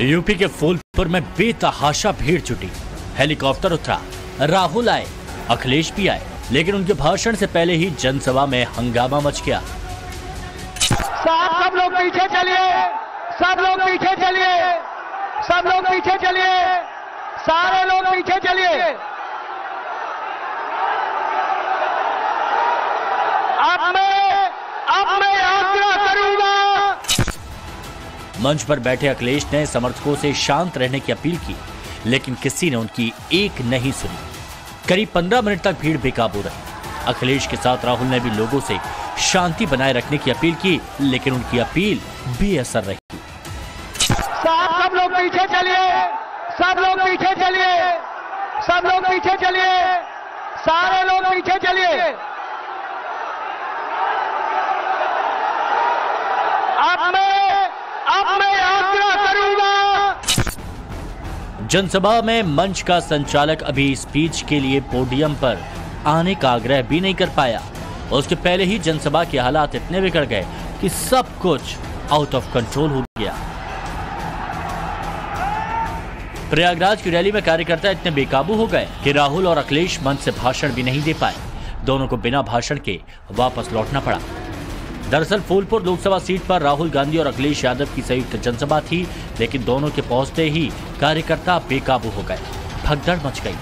UP के फूलपुर में बेतहाशा भीड़ जुटी। हेलीकॉप्टर उतरा, राहुल आए, अखिलेश भी आए, लेकिन उनके भाषण से पहले ही जनसभा में हंगामा मच गया। सब लोग पीछे चलिए, सब लोग पीछे चलिए, सब लोग पीछे चलिए, सारे लोग पीछे चलिए। अब मैं यात्रा करूंगा। मंच पर बैठे अखिलेश ने समर्थकों से शांत रहने की अपील की, लेकिन किसी ने उनकी एक नहीं सुनी। करीब 15 मिनट तक भीड़ बेकाबू रही। अखिलेश के साथ राहुल ने भी लोगों से शांति बनाए रखने की अपील की, लेकिन उनकी अपील बेअसर रही। सब लोग पीछे चलिए, सब लोग पीछे चलिए, सब लोग पीछे चलिए, सारे लोग पीछे चलिए। अब मैं यात्रा करूंगा। जनसभा में मंच का संचालक अभी स्पीच के लिए पोडियम पर आने का आग्रह भी नहीं कर पाया। उसके पहले ही जनसभा के हालात इतने बिगड़ गए कि सब कुछ आउट ऑफ कंट्रोल हो गया। प्रयागराज की रैली में कार्यकर्ता इतने बेकाबू हो गए कि राहुल और अखिलेश मंच से भाषण भी नहीं दे पाए। दोनों को बिना भाषण के वापस लौटना पड़ा। दरअसल फूलपुर लोकसभा सीट पर राहुल गांधी और अखिलेश यादव की संयुक्त जनसभा थी, लेकिन दोनों के पहुंचते ही कार्यकर्ता बेकाबू हो गए। भगदड़ मच गई।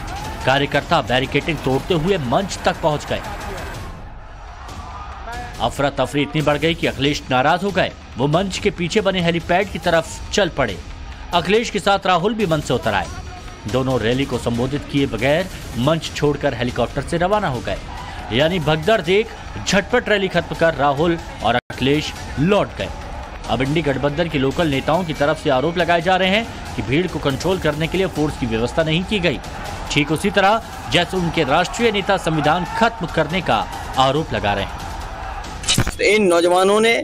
कार्यकर्ता बैरिकेडिंग तोड़ते हुए मंच तक पहुंच गए। अफरा तफरी इतनी बढ़ गई कि अखिलेश नाराज हो गए। वो मंच के पीछे बने हेलीपैड की तरफ चल पड़े। अखिलेश के साथ राहुल भी मंच से उतर आए। दोनों रैली को संबोधित किए बगैर मंच छोड़कर हेलीकॉप्टर से रवाना हो गए। यानी भगदड़ देख झटपट रैली खत्म कर राहुल और अखिलेश लौट गए। अब इंडी गठबंधन के लोकल नेताओं की तरफ से आरोप लगाए जा रहे हैं कि भीड़ को कंट्रोल करने के लिए फोर्स की व्यवस्था नहीं की गई, ठीक उसी तरह जैसे उनके राष्ट्रीय नेता संविधान खत्म करने का आरोप लगा रहे हैं। इन नौजवानों ने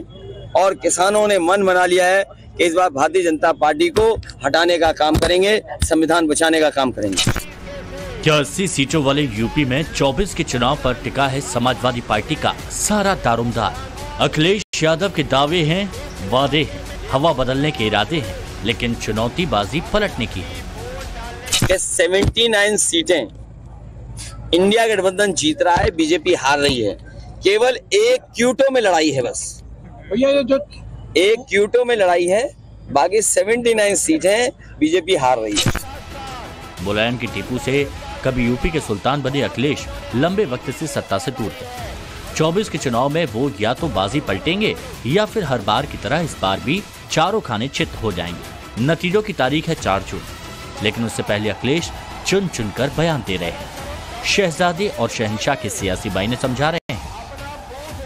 और किसानों ने मन बना लिया है कि इस बार भारतीय जनता पार्टी को हटाने का काम करेंगे, संविधान बचाने का काम करेंगे। 80 सीटों वाले यूपी में 24 के चुनाव पर टिका है समाजवादी पार्टी का सारा दारोमदार। अखिलेश यादव के दावे हैं, वादे हैं, हवा बदलने के इरादे हैं, लेकिन चुनौतीबाजी पलटने की है। 79 सीटें इंडिया गठबंधन जीत रहा है, बीजेपी हार रही है। केवल एक क्यूटो में लड़ाई है, बस एक क्यूटो में लड़ाई है, बाकी 79 सीटें बीजेपी हार रही है। मुलायम की टीपू से कभी यूपी के सुल्तान बने अखिलेश लंबे वक्त से सत्ता से दूर थे। 24 के चुनाव में वो या तो बाजी पलटेंगे या फिर हर बार की तरह इस बार भी चारों खाने चित हो जाएंगे। नतीजों की तारीख है 4 जून, लेकिन उससे पहले अखिलेश चुन चुनकर बयान दे रहे हैं। शहजादे और शहंशाह के सियासी मायने समझा रहे हैं।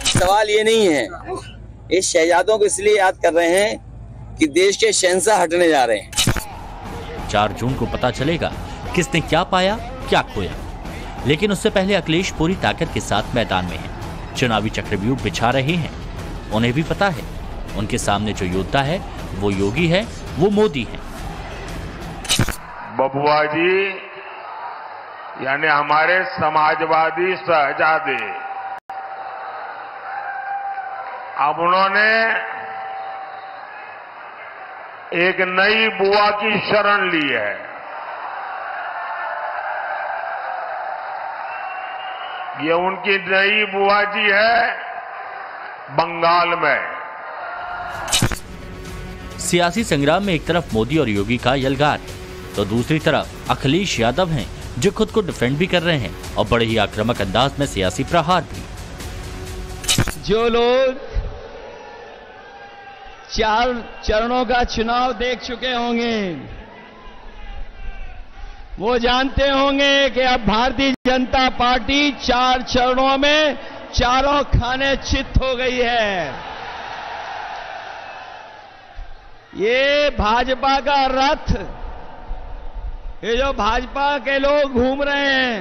सवाल ये नहीं है, इस शहजादों को इसलिए याद कर रहे हैं कि देश के शहंशाह हटने जा रहे हैं। 4 जून को पता चलेगा किसने क्या पाया, क्या खोया। लेकिन उससे पहले अखिलेश पूरी ताकत के साथ मैदान में हैं। चुनावी चक्रव्यूह बिछा रहे हैं। उन्हें भी पता है उनके सामने जो योद्धा है वो योगी है, वो मोदी है। बबुआ जी यानी हमारे समाजवादी शहजादे, अब उन्होंने एक नई बुआ की शरण ली है। ये उनकी नई बुआ जी है बंगाल में। सियासी संग्राम में एक तरफ मोदी और योगी का यलगार, तो दूसरी तरफ अखिलेश यादव हैं जो खुद को डिफेंड भी कर रहे हैं और बड़े ही आक्रामक अंदाज में सियासी प्रहार भी। जो लोग 4 चरणों का चुनाव देख चुके होंगे वो जानते होंगे कि अब भारतीय जनता पार्टी 4 चरणों में चारों खाने चित हो गई है। ये भाजपा का रथ, ये जो भाजपा के लोग घूम रहे हैं,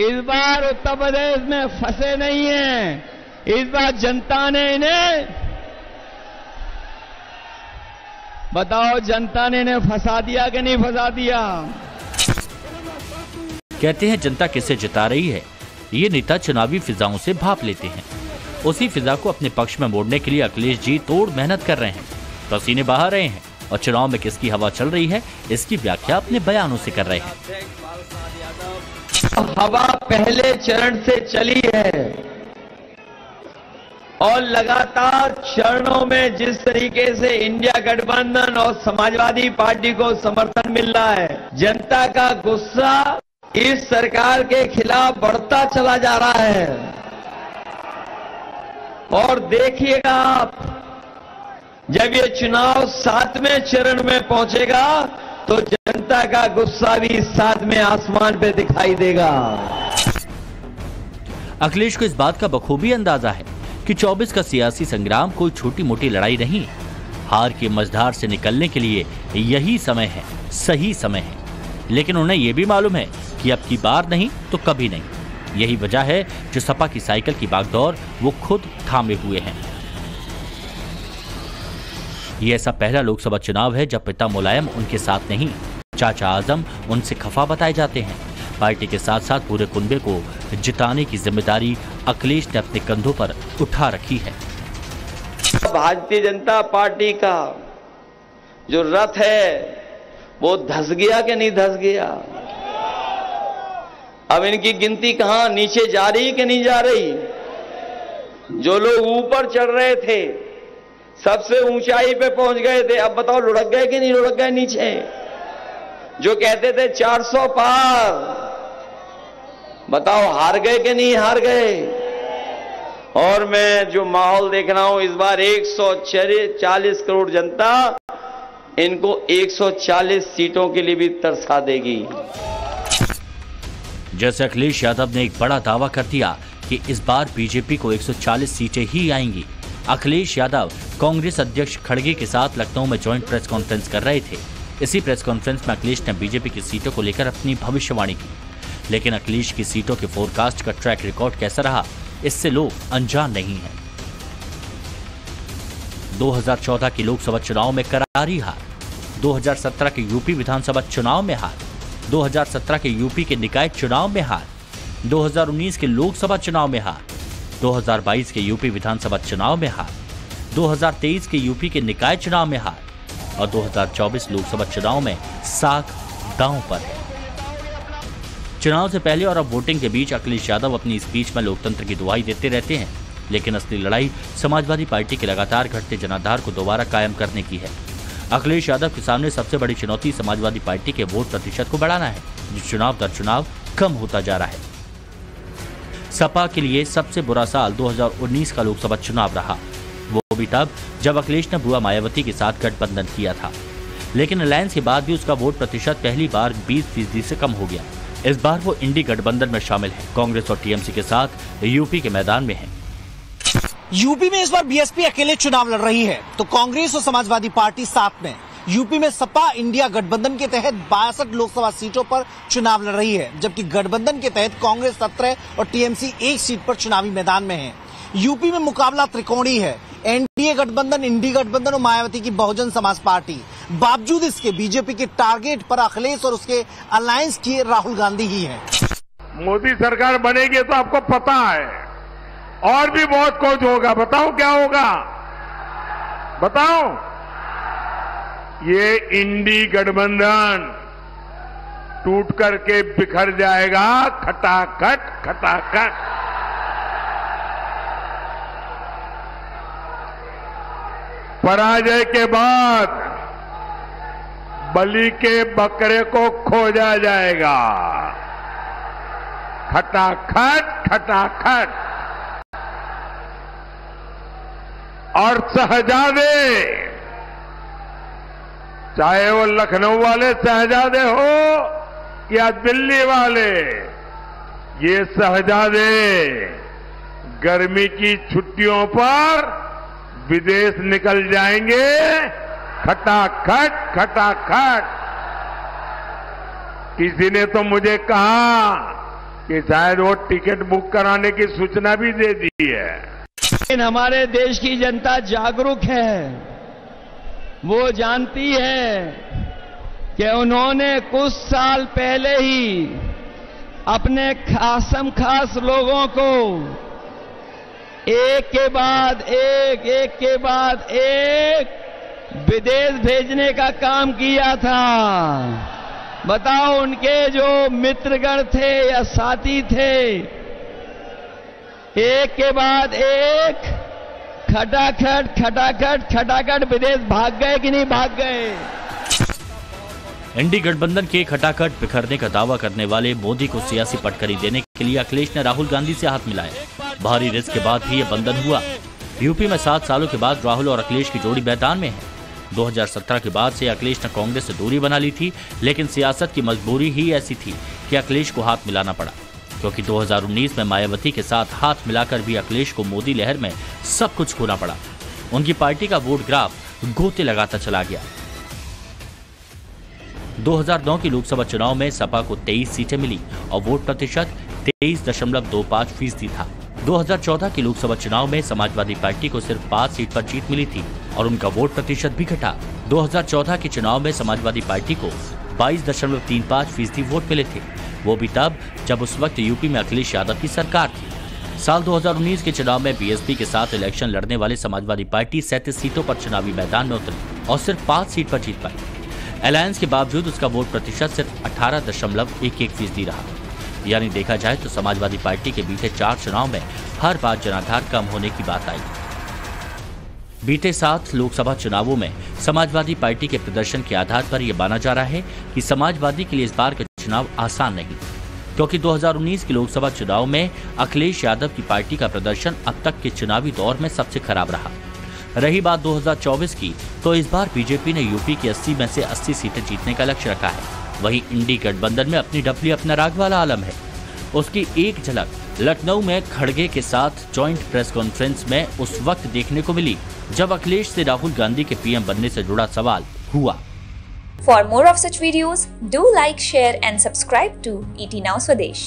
इस बार उत्तर प्रदेश में फंसे नहीं हैं। इस बार जनता ने इन्हें, बताओ जनता ने इन्हें फंसा दिया कि नहीं फंसा दिया? कहते हैं जनता किसे जिता रही है, ये नेता चुनावी फिजाओं से भाप लेते हैं। उसी फिजा को अपने पक्ष में मोड़ने के लिए अखिलेश जी तोड़ मेहनत कर रहे हैं, पसीने बहा रहे हैं। और चुनाव में किसकी हवा चल रही है इसकी व्याख्या अपने बयानों से कर रहे हैं। हवा पहले चरण से चली है और लगातार चरणों में जिस तरीके से इंडिया गठबंधन और समाजवादी पार्टी को समर्थन मिल रहा है, जनता का गुस्सा इस सरकार के खिलाफ बढ़ता चला जा रहा है। और देखिएगा आप, जब ये चुनाव 7वें चरण में पहुंचेगा तो जनता का गुस्सा भी 7वें आसमान पे दिखाई देगा। अखिलेश को इस बात का बखूबी अंदाजा है कि 24 का सियासी संग्राम कोई छोटी मोटी लड़ाई नहीं। हार की मझधार से निकलने के लिए यही समय है, सही समय है। लेकिन उन्हें यह भी मालूम है कि अब की बार नहीं तो कभी नहीं। यही वजह है जो सपा की साइकिल की बागडोर वो खुद थामे हुए हैं। ये ऐसा पहला लोकसभा चुनाव है जब पिता मुलायम उनके साथ नहीं, चाचा आजम उनसे खफा बताए जाते हैं। पार्टी के साथ साथ पूरे कुनबे को जिताने की जिम्मेदारी अखिलेश ने अपने कंधों पर उठा रखी है। भारतीय जनता पार्टी का जो रथ है वो धस गया कि नहीं धस गया? अब इनकी गिनती कहां, नीचे जा रही कि नहीं जा रही? जो लोग ऊपर चढ़ रहे थे, सबसे ऊंचाई पे पहुंच गए थे, अब बताओ लुढ़क गए कि नहीं लुढ़क गए नीचे? जो कहते थे 400 पार, बताओ हार गए कि नहीं हार गए? और मैं जो माहौल देख रहा हूं, इस बार 140 करोड़ जनता इनको 140 सीटों के लिए भी तरसा देगी। जैसे अखिलेश यादव ने एक बड़ा दावा कर दिया कि इस बार बीजेपी को 140 सीटें ही आएंगी। अखिलेश यादव कांग्रेस अध्यक्ष खड़गे के साथ लखनऊ में ज्वाइंट प्रेस कॉन्फ्रेंस कर रहे थे। इसी प्रेस कॉन्फ्रेंस में अखिलेश ने बीजेपी की सीटों को लेकर अपनी भविष्यवाणी की। लेकिन अखिलेश की सीटों के फोरकास्ट का ट्रैक रिकॉर्ड कैसा रहा, इससे लोग अनजान नहीं हैं। 2014 के लोकसभा चुनाव में करारी हार, 2017 के यूपी विधानसभा चुनाव में हार, 2017 के यूपी के निकाय चुनाव में हार, 2019 के लोकसभा चुनाव में हार, 2022 के यूपी विधानसभा चुनाव में हार, 2023 के यूपी के निकाय चुनाव में हार और 2024 लोकसभा चुनाव में साख दांव पर है। चुनाव से पहले और अब वोटिंग के बीच अखिलेश यादव अपनी स्पीच में लोकतंत्र की दुहाई देते रहते हैं, लेकिन असली लड़ाई समाजवादी पार्टी के लगातार घटते जनाधार को दोबारा कायम करने की है। अखिलेश यादव के सामने सबसे बड़ी चुनौती समाजवादी पार्टी के वोट प्रतिशत को बढ़ाना है, जो चुनाव दर चुनाव कम होता जा रहा है। सपा के लिए सबसे बुरा साल 2019 का लोकसभा चुनाव रहा, वो भी तब जब अखिलेश ने बुआ मायावती के साथ गठबंधन किया था। लेकिन अलायंस के बाद भी उसका वोट प्रतिशत पहली बार 20% से कम हो गया। इस बार वो इंडी गठबंधन में शामिल है, कांग्रेस और टीएमसी के साथ यूपी के मैदान में है। यूपी में इस बार बीएसपी अकेले चुनाव लड़ रही है तो कांग्रेस और समाजवादी पार्टी साथ में। यूपी में सपा इंडिया गठबंधन के तहत 62 लोकसभा सीटों पर चुनाव लड़ रही है, जबकि गठबंधन के तहत कांग्रेस 17 और टीएमसी 1 सीट पर चुनावी मैदान में है। यूपी में मुकाबला त्रिकोणीय है, एनडीए गठबंधन, इंडी गठबंधन और मायावती की बहुजन समाज पार्टी। बावजूद इसके बीजेपी के टारगेट पर अखिलेश और उसके अलायंस की राहुल गांधी ही है। मोदी सरकार बनेगी तो आपको पता है और भी बहुत कुछ होगा। बताओ क्या होगा, बताओ। ये इंडी गठबंधन टूट करके बिखर जाएगा, खटाखट खटाखट। पराजय के बाद बलि के बकरे को खोजा जाएगा, खटाखट खटाखट। और शहजादे, चाहे वो लखनऊ वाले शहजादे हो या दिल्ली वाले, ये शहजादे गर्मी की छुट्टियों पर विदेश निकल जाएंगे, खटाखट खटाखट। किसी ने तो मुझे कहा कि शायद वो टिकट बुक कराने की सूचना भी दे दी है। लेकिन हमारे देश की जनता जागरूक है, वो जानती है कि उन्होंने कुछ साल पहले ही अपने खासम खास लोगों को एक के बाद एक विदेश भेजने का काम किया था। बताओ, उनके जो मित्रगण थे या साथी थे, एक के बाद एक खटाखट खटाखट खटाखट विदेश भाग गए कि नहीं भाग गए? इंडी गठबंधन के खटाखट बिखरने का दावा करने वाले मोदी को सियासी पटखनी देने के लिए अखिलेश ने राहुल गांधी से हाथ मिलाया। भारी रिस्क के बाद भी यह बंधन हुआ। यूपी में 7 सालों के बाद राहुल और अखिलेश की जोड़ी मैदान में है। 2017 के बाद से अखिलेश ने कांग्रेस से दूरी बना ली थी, लेकिन सियासत की मजबूरी ही ऐसी थी कि अखिलेश को हाथ मिलाना पड़ा, क्योंकि 2019 में मायावती के साथ हाथ मिलाकर भी अखिलेश को मोदी लहर में सब कुछ खोना पड़ा। उनकी पार्टी का वोट ग्राफ गोते लगाता चला गया। 2009 की लोकसभा चुनाव में सपा को 23 सीटें मिली और वोट प्रतिशत 23.25% था। 2014 की लोकसभा चुनाव में समाजवादी पार्टी को सिर्फ 5 सीट पर जीत मिली थी और उनका वोट प्रतिशत भी घटा। 2014 के चुनाव में समाजवादी पार्टी को 22.35% वोट मिले थे, वो भी तब जब उस वक्त यूपी में अखिलेश यादव की सरकार थी। साल 2019 के चुनाव में बीएसपी के साथ इलेक्शन लड़ने वाले समाजवादी पार्टी 37 सीटों पर चुनावी मैदान में उतरी और सिर्फ 5 सीट पर जीत पाई। अलायंस के बावजूद उसका वोट प्रतिशत सिर्फ 18.11% रहा। यानी देखा जाए तो समाजवादी पार्टी के बीते 4 चुनाव में हर बार जनाधार कम होने की बात आई। बीते 7 लोकसभा चुनावों में समाजवादी पार्टी के प्रदर्शन के आधार पर यह माना जा रहा है कि समाजवादी के लिए इस बार का चुनाव आसान नहीं, क्योंकि 2019 के लोकसभा चुनाव में अखिलेश यादव की पार्टी का प्रदर्शन अब तक के चुनावी दौर में सबसे खराब रहा। रही बात 2024 की, तो इस बार बीजेपी ने यूपी की 80 में से 80 सीटें जीतने का लक्ष्य रखा है। वहीं इंडी गठबंधन में अपनी डफली अपना राग वाला आलम है। उसकी एक झलक लखनऊ में खड़गे के साथ जॉइंट प्रेस कॉन्फ्रेंस में उस वक्त देखने को मिली जब अखिलेश से राहुल गांधी के पीएम बनने से जुड़ा सवाल हुआ। For more of such videos, do like, share and subscribe to ET Now Swadesh.